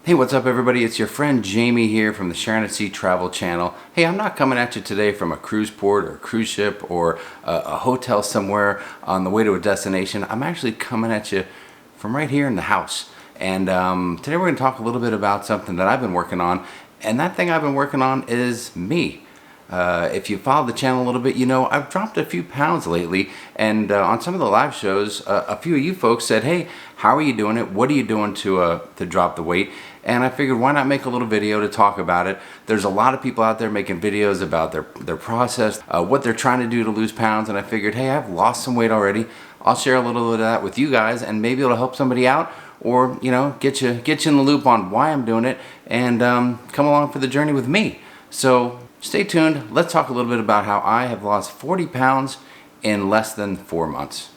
Hey, what's up everybody? It's your friend Jamie here from the Sharonatsea travel channel. Hey, I'm not coming at you today from a cruise port or a cruise ship or a hotel somewhere on the way to a destination. I'm actually coming at you from right here in the house. And today we're going to talk a little bit about something that I've been working on. And that thing I've been working on is me. If you follow the channel a little bit, you know I've dropped a few pounds lately, and on some of the live shows, a few of you folks said, hey, how are you doing it? What are you doing to drop the weight? And I figured, why not make a little video to talk about it? There's a lot of people out there making videos about their process, what they're trying to do to lose pounds, and I figured, hey, I've lost some weight already. I'll share a little bit of that with you guys, and maybe it'll help somebody out, or you know, get you in the loop on why I'm doing it, and come along for the journey with me. So stay tuned. Let's talk a little bit about how I have lost 40 pounds in less than 4 months.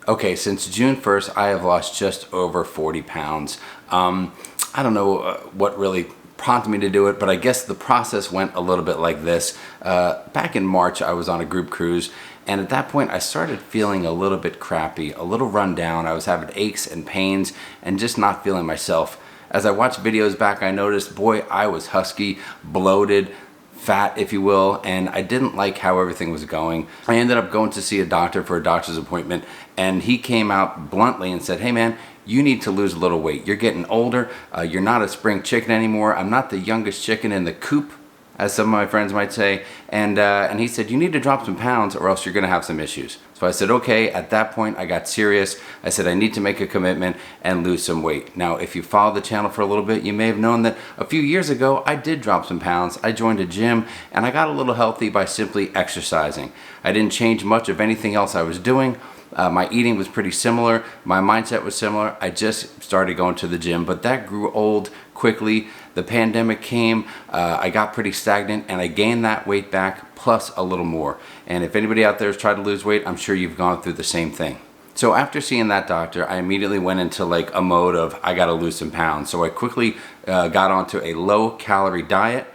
Okay, since June 1st, I have lost just over 40 pounds. I don't know what really prompted me to do it, but I guess the process went a little bit like this. Back in March, I was on a group cruise, and at that point, I started feeling a little bit crappy, a little run down. I was having aches and pains and just not feeling myself. As I watched videos back, I noticed, boy, I was husky, bloated, fat, if you will, and I didn't like how everything was going. I ended up going to see a doctor for a doctor's appointment, and he came out bluntly and said, hey man, you need to lose a little weight. You're getting older, you're not a spring chicken anymore. I'm not the youngest chicken in the coop, as some of my friends might say, and he said, you need to drop some pounds or else you're gonna have some issues. So I said, okay. At that point, I got serious. I said, I need to make a commitment and lose some weight. Now, if you follow the channel for a little bit, you may have known that a few years ago, I did drop some pounds. I joined a gym, and I got a little healthy by simply exercising. I didn't change much of anything else I was doing. My eating was pretty similar. My mindset was similar. I just started going to the gym, but that grew old quickly. The pandemic came, I got pretty stagnant, and I gained that weight back plus a little more. And if anybody out there has tried to lose weight, I'm sure you've gone through the same thing. So after seeing that doctor, I immediately went into like a mode of, I gotta lose some pounds. So I quickly got onto a low calorie diet.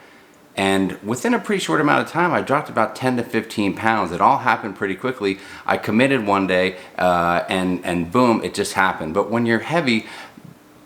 And within a pretty short amount of time, I dropped about 10 to 15 pounds. It all happened pretty quickly. I committed one day and boom, it just happened. But when you're heavy,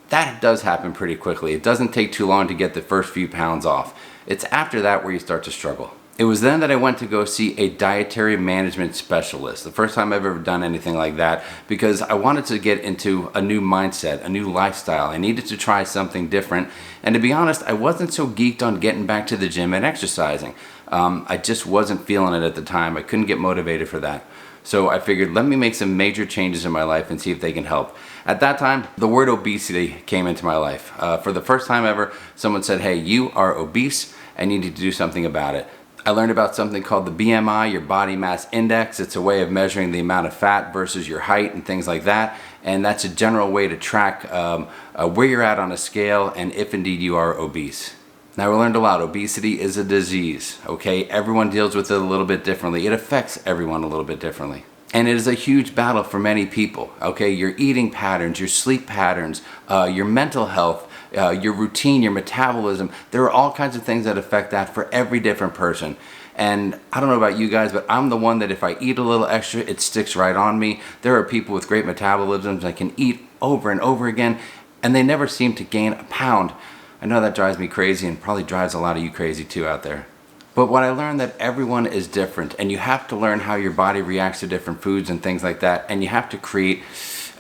that does happen pretty quickly. It doesn't take too long to get the first few pounds off. It's after that where you start to struggle. It was then that I went to go see a dietary management specialist. The first time I've ever done anything like that, because I wanted to get into a new mindset, a new lifestyle. I needed to try something different. And to be honest, I wasn't so geeked on getting back to the gym and exercising. I just wasn't feeling it at the time. I couldn't get motivated for that. So I figured, let me make some major changes in my life and see if they can help. At that time, the word obesity came into my life. For the first time ever, someone said, hey, you are obese and you need to do something about it. I learned about something called the BMI, your body mass index. It's a way of measuring the amount of fat versus your height and things like that. And that's a general way to track where you're at on a scale and if indeed you are obese. Now, we learned a lot. Obesity is a disease, okay? Everyone deals with it a little bit differently. It affects everyone a little bit differently. And it is a huge battle for many people, okay? Your eating patterns, your sleep patterns, your mental health, your routine, your metabolism. There are all kinds of things that affect that for every different person. And I don't know about you guys, but I'm the one that if I eat a little extra, it sticks right on me. There are people with great metabolisms that can eat over and over again, and they never seem to gain a pound. I know that drives me crazy and probably drives a lot of you crazy too out there. But what I learned that everyone is different, and you have to learn how your body reacts to different foods and things like that, and you have to create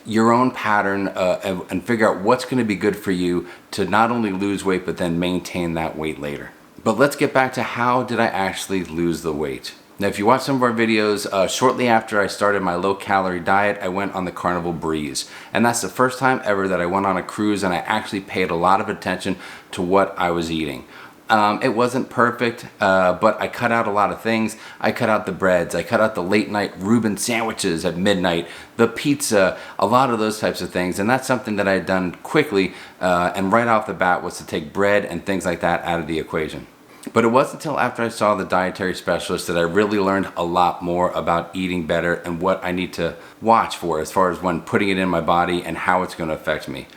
your own pattern and figure out what's going to be good for you to not only lose weight but then maintain that weight later. But let's get back to how did I actually lose the weight. Now, if you watch some of our videos, shortly after I started my low-calorie diet, I went on the Carnival Breeze. And that's the first time ever that I went on a cruise and I actually paid a lot of attention to what I was eating. It wasn't perfect, but I cut out a lot of things. I cut out the breads, I cut out the late night Reuben sandwiches at midnight, the pizza, a lot of those types of things. And that's something that I had done quickly and right off the bat was to take bread and things like that out of the equation. But it wasn't until after I saw the dietary specialist that I really learned a lot more about eating better and what I need to watch for as far as when putting it in my body and how it's going to affect me.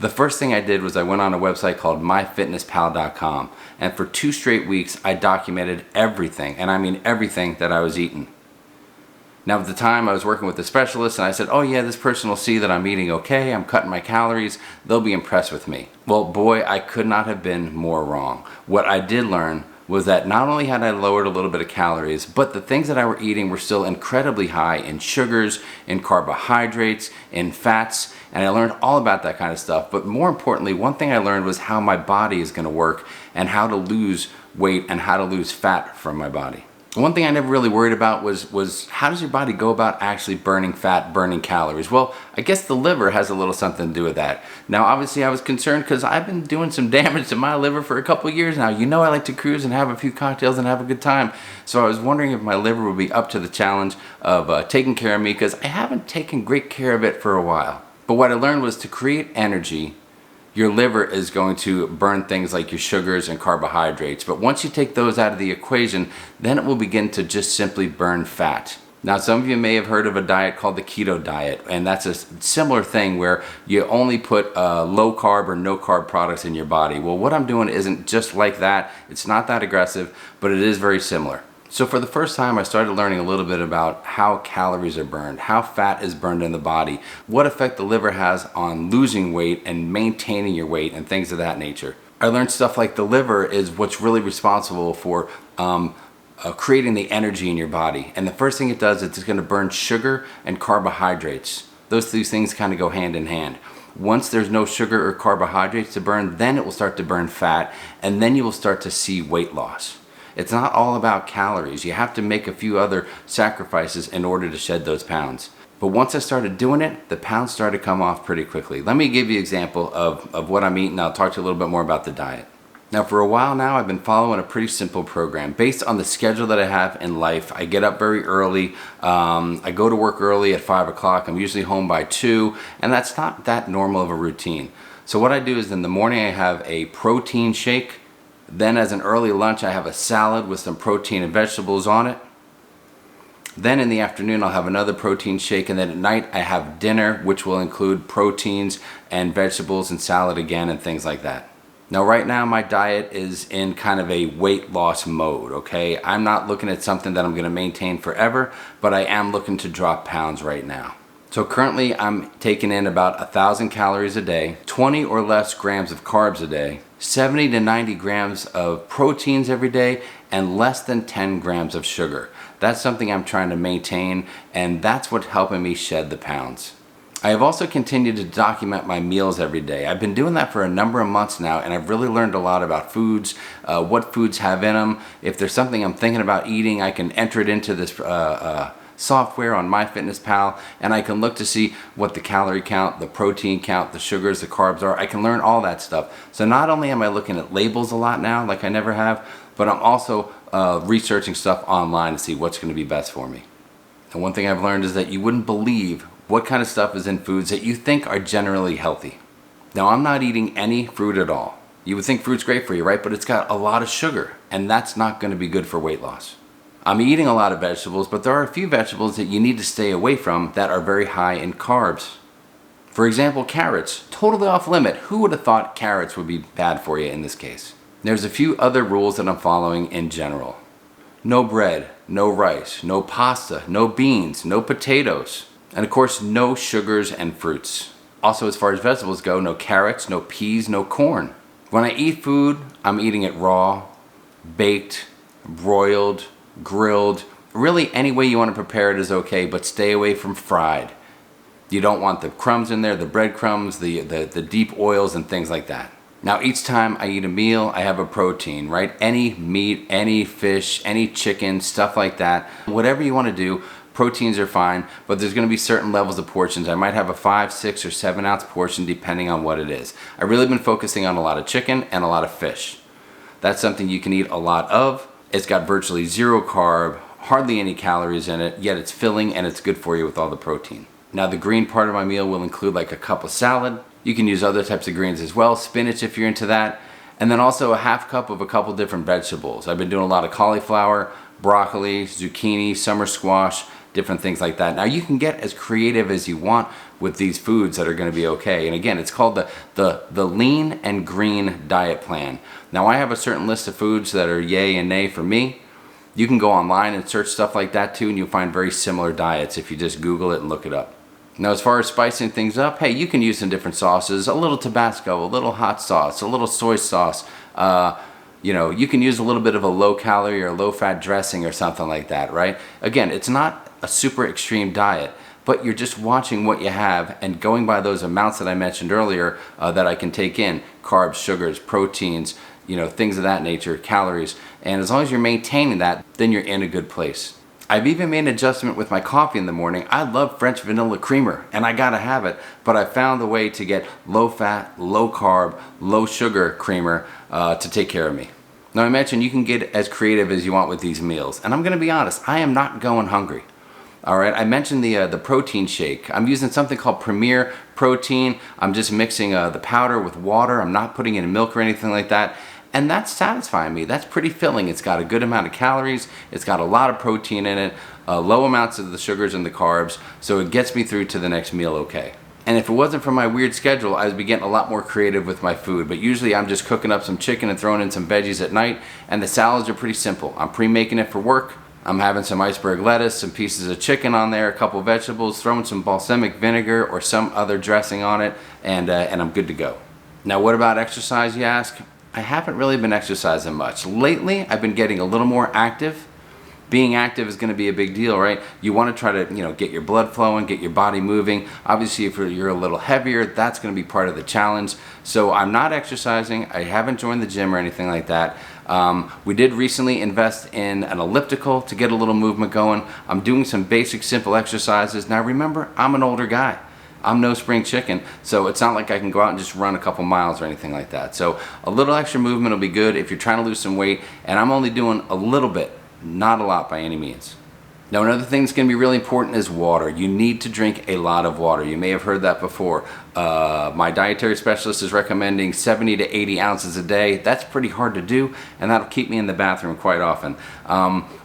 The first thing I did was I went on a website called myfitnesspal.com, and for 2 straight weeks I documented everything, and I mean everything, that I was eating. Now at the time I was working with a specialist and I said, oh yeah, this person will see that I'm eating okay, I'm cutting my calories, they'll be impressed with me. Well, boy, I could not have been more wrong. What I did learn was that not only had I lowered a little bit of calories, but the things that I were eating were still incredibly high in sugars, in carbohydrates, in fats, and I learned all about that kind of stuff. But more importantly, one thing I learned was how my body is gonna work and how to lose weight and how to lose fat from my body. One thing I never really worried about was how does your body go about actually burning fat, burning calories? Well, I guess the liver has a little something to do with that. Now, obviously I was concerned because I've been doing some damage to my liver for a couple years now. You know I like to cruise and have a few cocktails and have a good time. So I was wondering if my liver would be up to the challenge of taking care of me, because I haven't taken great care of it for a while. But what I learned was to create energy, your liver is going to burn things like your sugars and carbohydrates. But once you take those out of the equation, then it will begin to just simply burn fat. Now, some of you may have heard of a diet called the keto diet, and that's a similar thing where you only put low carb or no carb products in your body. Well, what I'm doing isn't just like that. It's not that aggressive, but it is very similar. So for the first time, I started learning a little bit about how calories are burned, how fat is burned in the body, what effect the liver has on losing weight and maintaining your weight and things of that nature. I learned stuff like the liver is what's really responsible for creating the energy in your body. And the first thing it does is it's gonna burn sugar and carbohydrates. Those two things kind of go hand in hand. Once there's no sugar or carbohydrates to burn, then it will start to burn fat, and then you will start to see weight loss. It's not all about calories. You have to make a few other sacrifices in order to shed those pounds. But once I started doing it, the pounds started to come off pretty quickly. Let me give you an example of what I'm eating. I'll talk to you a little bit more about the diet. Now, for a while now, I've been following a pretty simple program. Based on the schedule that I have in life, I get up very early. I go to work early at 5 o'clock. I'm usually home by 2, and that's not that normal of a routine. So what I do is in the morning, I have a protein shake. Then as an early lunch, I have a salad with some protein and vegetables on it. Then in the afternoon, I'll have another protein shake. And then at night, I have dinner, which will include proteins and vegetables and salad again and things like that. Now, right now, my diet is in kind of a weight loss mode, okay? I'm not looking at something that I'm gonna maintain forever, but I am looking to drop pounds right now. So currently, I'm taking in about 1,000 calories a day, 20 or less grams of carbs a day, 70 to 90 grams of proteins every day, and less than 10 grams of sugar. That's something I'm trying to maintain, and that's what's helping me shed the pounds. I have also continued to document my meals every day. I've been doing that for a number of months now, and I've really learned a lot about foods, what foods have in them. If there's something I'm thinking about eating, I can enter it into this software on MyFitnessPal, and I can look to see what the calorie count, the protein count, the sugars, the carbs are. I can learn all that stuff. So not only am I looking at labels a lot now, like I never have, but I'm also researching stuff online to see what's going to be best for me. And one thing I've learned is that you wouldn't believe what kind of stuff is in foods that you think are generally healthy. Now, I'm not eating any fruit at all. You would think fruit's great for you, right? But it's got a lot of sugar, and that's not going to be good for weight loss. I'm eating a lot of vegetables, but there are a few vegetables that you need to stay away from that are very high in carbs. For example, carrots, totally off limit. Who would have thought carrots would be bad for you in this case? There's a few other rules that I'm following in general. No bread, no rice, no pasta, no beans, no potatoes, and of course, no sugars and fruits. Also, as far as vegetables go, no carrots, no peas, no corn. When I eat food, I'm eating it raw, baked, broiled, grilled. Really, any way you want to prepare it is okay, but stay away from fried. You don't want the crumbs in there, the breadcrumbs, the deep oils and things like that. Now, each time I eat a meal, I have a protein, right? Any meat, any fish, any chicken, stuff like that. Whatever you want to do, proteins are fine, but there's going to be certain levels of portions. I might have a 5, 6, or 7 ounce portion depending on what it is. I've really been focusing on a lot of chicken and a lot of fish. That's something you can eat a lot of. It's got virtually zero carb, hardly any calories in it, yet it's filling and it's good for you with all the protein. Now, the green part of my meal will include like a cup of salad. You can use other types of greens as well, spinach if you're into that, and then also a half cup of a couple different vegetables. I've been doing a lot of cauliflower, broccoli, zucchini, summer squash, different things like that. Now, you can get as creative as you want with these foods that are going to be okay. And again, it's called the lean and green diet plan. Now, I have a certain list of foods that are yay and nay for me. You can go online and search stuff like that too, and you'll find very similar diets if you just Google it and look it up. Now, as far as spicing things up, hey, you can use some different sauces, a little Tabasco, a little hot sauce, a little soy sauce. You can use a little bit of a low calorie or low fat dressing or something like that, right? Again, it's not a super extreme diet, but you're just watching what you have and going by those amounts that I mentioned earlier that I can take in: carbs, sugars, proteins, things of that nature, calories. And as long as you're maintaining that, then you're in a good place. I've even made an adjustment with my coffee in the morning. I love French vanilla creamer, and I gotta have it, but I found a way to get low fat, low carb, low sugar creamer to take care of me. Now, I mentioned you can get as creative as you want with these meals, and I'm gonna be honest, I am not going hungry. All right, I mentioned the protein shake. I'm using something called Premier Protein. I'm just mixing the powder with water. I'm not putting it in milk or anything like that. And that's satisfying me. That's pretty filling. It's got a good amount of calories. It's got a lot of protein in it, low amounts of the sugars and the carbs. So it gets me through to the next meal okay. And if it wasn't for my weird schedule, I would be getting a lot more creative with my food. But usually I'm just cooking up some chicken and throwing in some veggies at night. And the salads are pretty simple. I'm pre-making it for work. I'm having some iceberg lettuce, some pieces of chicken on there, a couple vegetables, throwing some balsamic vinegar or some other dressing on it, and I'm good to go. Now, what about exercise, you ask? I haven't really been exercising much. Lately, I've been getting a little more active. Being active is going to be a big deal, right? You want to try to, get your blood flowing, get your body moving. Obviously, if you're a little heavier, that's going to be part of the challenge. So I'm not exercising. I haven't joined the gym or anything like that. We did recently invest in an elliptical to get a little movement going. I'm doing some basic, simple exercises. Now, remember, I'm an older guy. I'm no spring chicken, so it's not like I can go out and just run a couple miles or anything like that. So a little extra movement will be good if you're trying to lose some weight, and I'm only doing a little bit, not a lot by any means. Now, another thing that's going to be really important is water. You need to drink a lot of water. You may have heard that before. My dietary specialist is recommending 70 to 80 ounces a day. That's pretty hard to do, and that'll keep me in the bathroom quite often.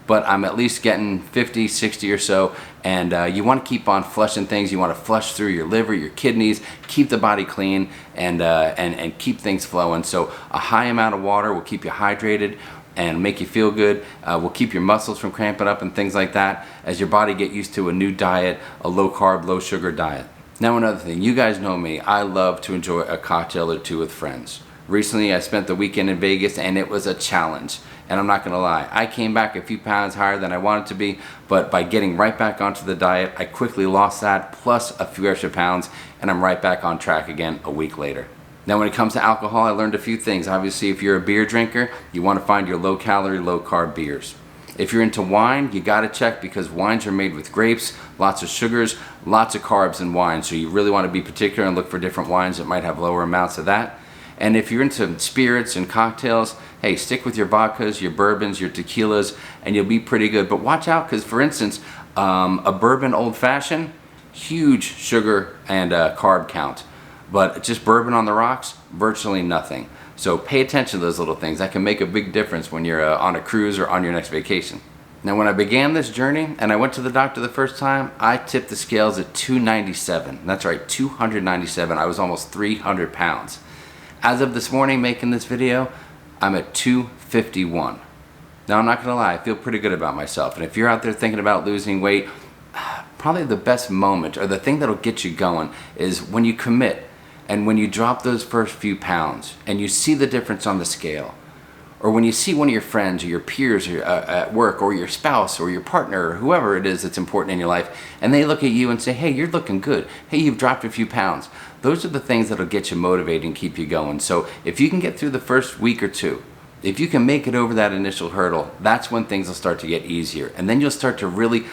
But I'm at least getting 50, 60 or so, and you want to keep on flushing things. You want to flush through your liver, your kidneys, keep the body clean, and keep things flowing. So a high amount of water will keep you hydrated and make you feel good, will keep your muscles from cramping up and things like that as your body get used to a new diet, a low carb, low sugar diet. Now, another thing, you guys know me, I love to enjoy a cocktail or two with friends. Recently, I spent the weekend in Vegas and it was a challenge. And I'm not gonna lie, I came back a few pounds higher than I wanted to be, but by getting right back onto the diet, I quickly lost that plus a few extra pounds, and I'm right back on track again a week later. Now, when it comes to alcohol, I learned a few things. Obviously, if you're a beer drinker, you want to find your low calorie, low carb beers. If you're into wine, you got to check because wines are made with grapes, lots of sugars, lots of carbs in wine. So you really want to be particular and look for different wines that might have lower amounts of that. And if you're into spirits and cocktails, hey, stick with your vodkas, your bourbons, your tequilas, and you'll be pretty good. But watch out because, for instance, a bourbon old fashioned, huge sugar and carb count. But just bourbon on the rocks, virtually nothing. So pay attention to those little things. That can make a big difference when you're on a cruise or on your next vacation. Now, when I began this journey and I went to the doctor the first time, I tipped the scales at 297. That's right, 297. I was almost 300 pounds. As of this morning making this video, I'm at 251. Now, I'm not gonna lie, I feel pretty good about myself. And if you're out there thinking about losing weight, probably the best moment or the thing that'll get you going is when you commit. And when you drop those first few pounds and you see the difference on the scale, or when you see one of your friends or your peers at work or your spouse or your partner or whoever it is that's important in your life, and they look at you and say, hey, you're looking good. Hey, you've dropped a few pounds. Those are the things that'll get you motivated and keep you going. So if you can get through the first week or two, if you can make it over that initial hurdle, that's when things will start to get easier. And then you'll start to really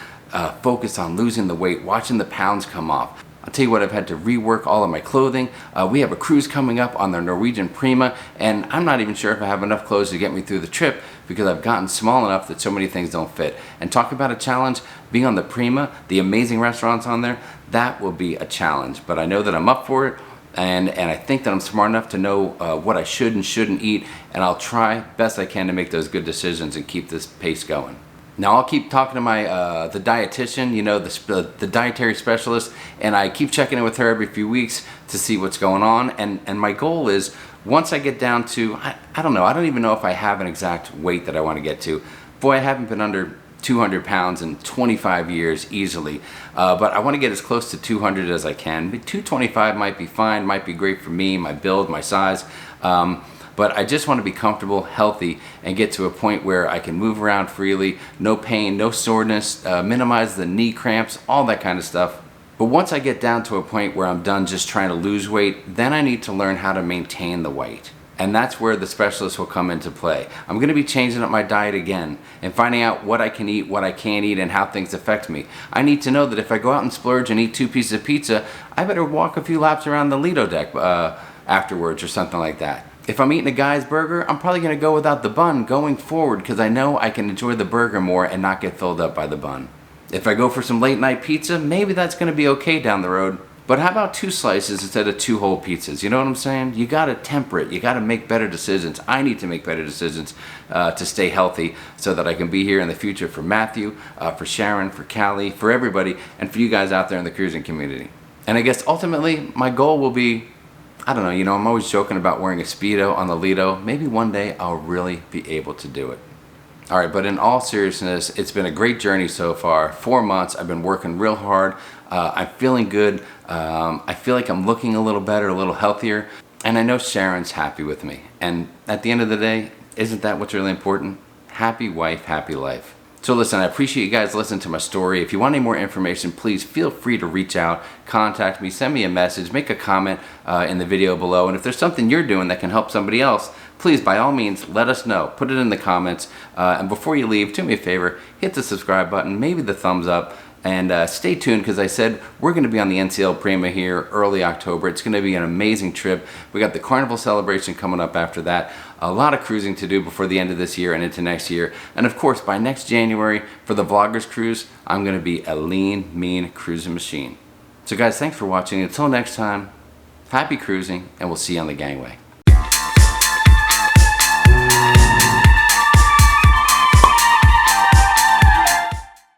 focus on losing the weight, watching the pounds come off. I'll tell you what, I've had to rework all of my clothing. We have a cruise coming up on the Norwegian Prima, and I'm not even sure if I have enough clothes to get me through the trip because I've gotten small enough that so many things don't fit. And talk about a challenge, being on the Prima, the amazing restaurants on there, that will be a challenge. But I know that I'm up for it, and I think that I'm smart enough to know what I should and shouldn't eat, and I'll try best I can to make those good decisions and keep this pace going. Now, I'll keep talking to my the dietitian, the dietary specialist, and I keep checking in with her every few weeks to see what's going on. And my goal is, once I get down to, I don't know, I don't even know if I have an exact weight that I want to get to, Boy, I haven't been under 200 pounds in 25 years easily, but I want to get as close to 200 as I can. 225 might be fine, might be great for me, my build, my size, but I just want to be comfortable, healthy, and get to a point where I can move around freely, no pain, no soreness, minimize the knee cramps, all that kind of stuff. But once I get down to a point where I'm done just trying to lose weight, then I need to learn how to maintain the weight. And that's where the specialist will come into play. I'm gonna be changing up my diet again and finding out what I can eat, what I can't eat, and how things affect me. I need to know that if I go out and splurge and eat 2 pieces of pizza, I better walk a few laps around the Lido deck afterwards or something like that. If I'm eating a guy's burger, I'm probably gonna go without the bun going forward because I know I can enjoy the burger more and not get filled up by the bun. If I go for some late night pizza, maybe that's gonna be okay down the road. But how about 2 slices instead of 2 whole pizzas? You know what I'm saying? You gotta temper it. You gotta make better decisions. I need to make better decisions to stay healthy so that I can be here in the future for Matthew, for Sharon, for Callie, for everybody, and for you guys out there in the cruising community. And I guess ultimately, my goal will be, I don't know, I'm always joking about wearing a Speedo on the Lido. Maybe one day I'll really be able to do it. All right, but in all seriousness, it's been a great journey so far. 4 months, I've been working real hard. I'm feeling good. I feel like I'm looking a little better, a little healthier. And I know Sharon's happy with me. And at the end of the day, isn't that what's really important? Happy wife, happy life. So listen, I appreciate you guys listening to my story. If you want any more information, please feel free to reach out, contact me, send me a message, make a comment in the video below. And if there's something you're doing that can help somebody else, please, by all means, let us know. Put it in the comments. And before you leave, do me a favor, hit the subscribe button, maybe the thumbs up, and stay tuned because I said we're going to be on the NCL Prima here early October. It's going to be an amazing trip. We got the Carnival celebration coming up after that. A lot of cruising to do before the end of this year and into next year. And of course, by next January, for the Vloggers Cruise, I'm going to be a lean, mean cruising machine. So guys, thanks for watching. Until next time, happy cruising, and we'll see you on the gangway.